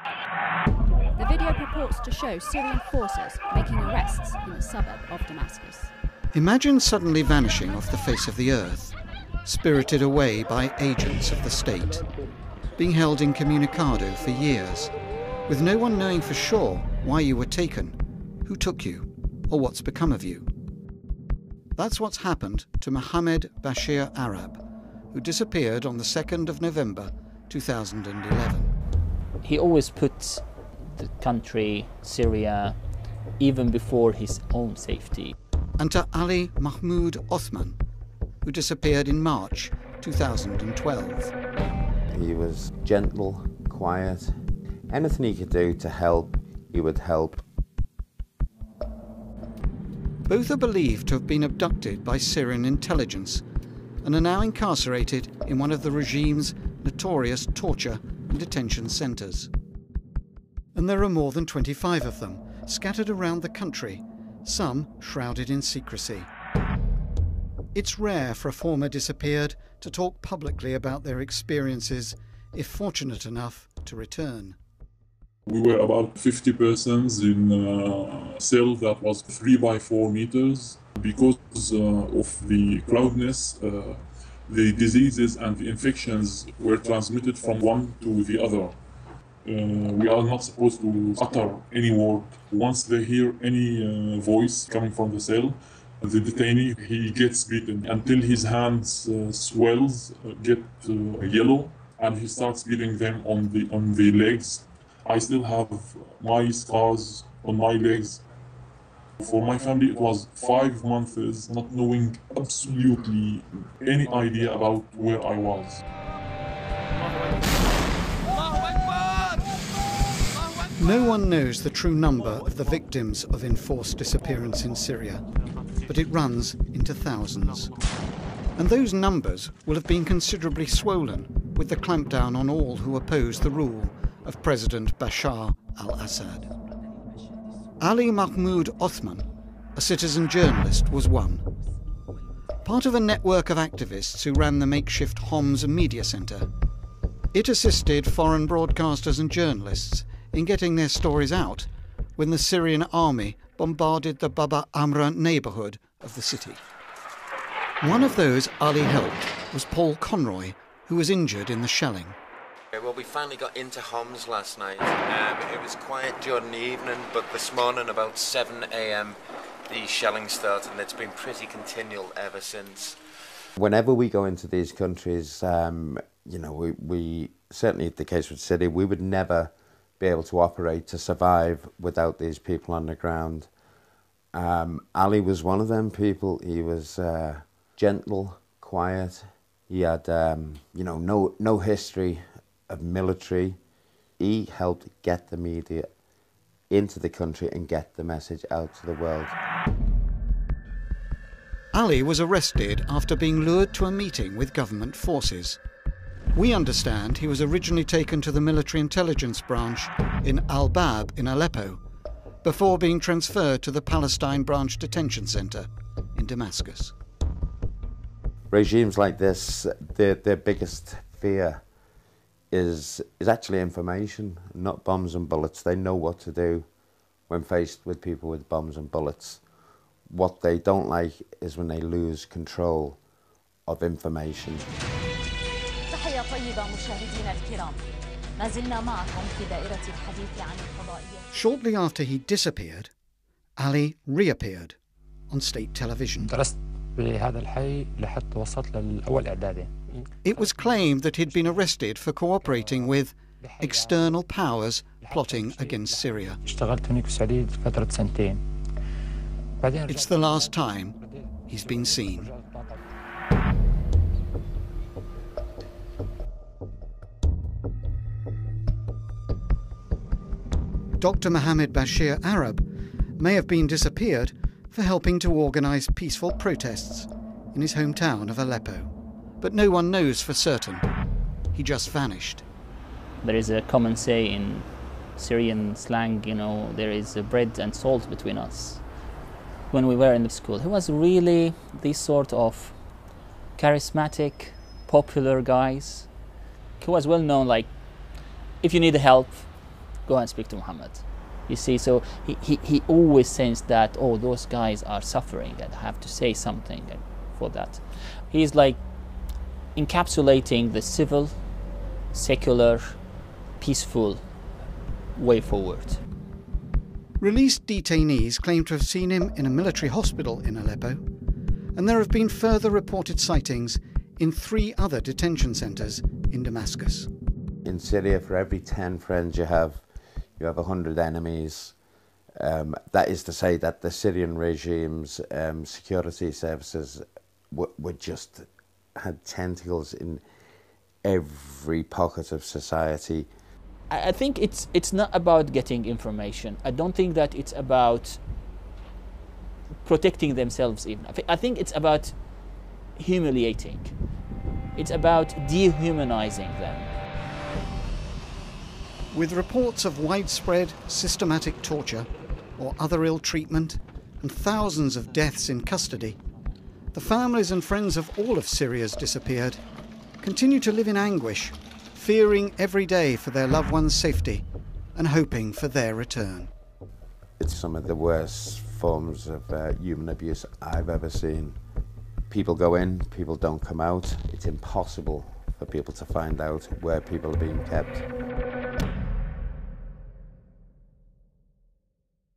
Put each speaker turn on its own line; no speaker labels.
The video purports to show Syrian forces making arrests in the suburb of Damascus.
Imagine suddenly vanishing off the face of the earth, spirited away by agents of the state, being held incommunicado for years, with no one knowing for sure why you were taken, who took you, or what's become of you. That's what's happened to Mohamed Bachir Arab, who disappeared on the 2nd of November 2011.
He always puts the country, Syria, even before his own safety.
And to Ali Mahmoud Othman, who disappeared in March 2012.
He was gentle, quiet. Anything he could do to help, he would help.
Both are believed to have been abducted by Syrian intelligence and are now incarcerated in one of the regime's notorious torture and detention centres. And there are more than 25 of them, scattered around the country, some shrouded in secrecy. It's rare for a former disappeared to talk publicly about their experiences, if fortunate enough to return.
We were about 50 persons in a cell that was 3 by 4 meters. Because of the crowdedness, the diseases and the infections were transmitted from one to the other. We are not supposed to utter any word. Once they hear any voice coming from the cell, the detainee, he gets beaten until his hands swells, get yellow, and he starts beating them on the legs. I still have my scars on my legs. For my family, it was 5 months not knowing absolutely any idea about where I was.
No one knows the true number of the victims of enforced disappearance in Syria, but it runs into thousands. And those numbers will have been considerably swollen with the clampdown on all who oppose the rule of President Bashar al-Assad. Ali Mahmoud Othman, a citizen journalist, was one. Part of a network of activists who ran the makeshift Homs media centre. It assisted foreign broadcasters and journalists in getting their stories out when the Syrian army bombarded the Baba Amra neighbourhood of the city. One of those Ali helped was Paul Conroy, who was injured in the shelling.
Well, we finally got into Homs last night. It was quiet during the evening, but this morning about 7 AM the shelling started, and it's been pretty continual ever since.
Whenever we go into these countries, you know, we certainly the case with Syria, we would never be able to operate to survive without these people on the ground. Ali was one of them people. He was gentle, quiet. He had, you know, no history of military. He helped get the media into the country and get the message out to the world.
Ali was arrested after being lured to a meeting with government forces. We understand he was originally taken to the military intelligence branch in Al-Bab in Aleppo, before being transferred to the Palestine branch detention centre in Damascus.
Regimes like this, their biggest fear is actually information, not bombs and bullets. They know what to do when faced with people with bombs and bullets. What they don't like is when they lose control of information.
Shortly after he disappeared, Ali reappeared on state television. It was claimed that he'd been arrested for cooperating with external powers plotting against Syria. It's the last time he's been seen. Dr. Mohamed Bachir Arab may have been disappeared for helping to organise peaceful protests in his hometown of Aleppo. But no one knows for certain. He just vanished.
There is a common say in Syrian slang, you know, there is a bread and salt between us. When we were in the school, he was really these sort of charismatic, popular guys. He was well known, like, if you need help, go and speak to Mohammed. You see, so he always sensed that, oh, those guys are suffering and I have to say something for that. He's like encapsulating the civil, secular, peaceful way forward.
Released detainees claim to have seen him in a military hospital in Aleppo, and there have been further reported sightings in 3 other detention centres in Damascus.
In Syria, for every 10 friends you have 100 enemies. That is to say that the Syrian regime's security services were just had tentacles in every pocket of society.
I think it's not about getting information. I don't think that it's about protecting themselves even. I think it's about humiliating. It's about dehumanizing them.
With reports of widespread systematic torture or other ill treatment and thousands of deaths in custody, the families and friends of all of Syria's disappeared continue to live in anguish, fearing every day for their loved ones' safety and hoping for their return.
It's some of the worst forms of human abuse I've ever seen. People go in, people don't come out. It's impossible for people to find out where people are being kept.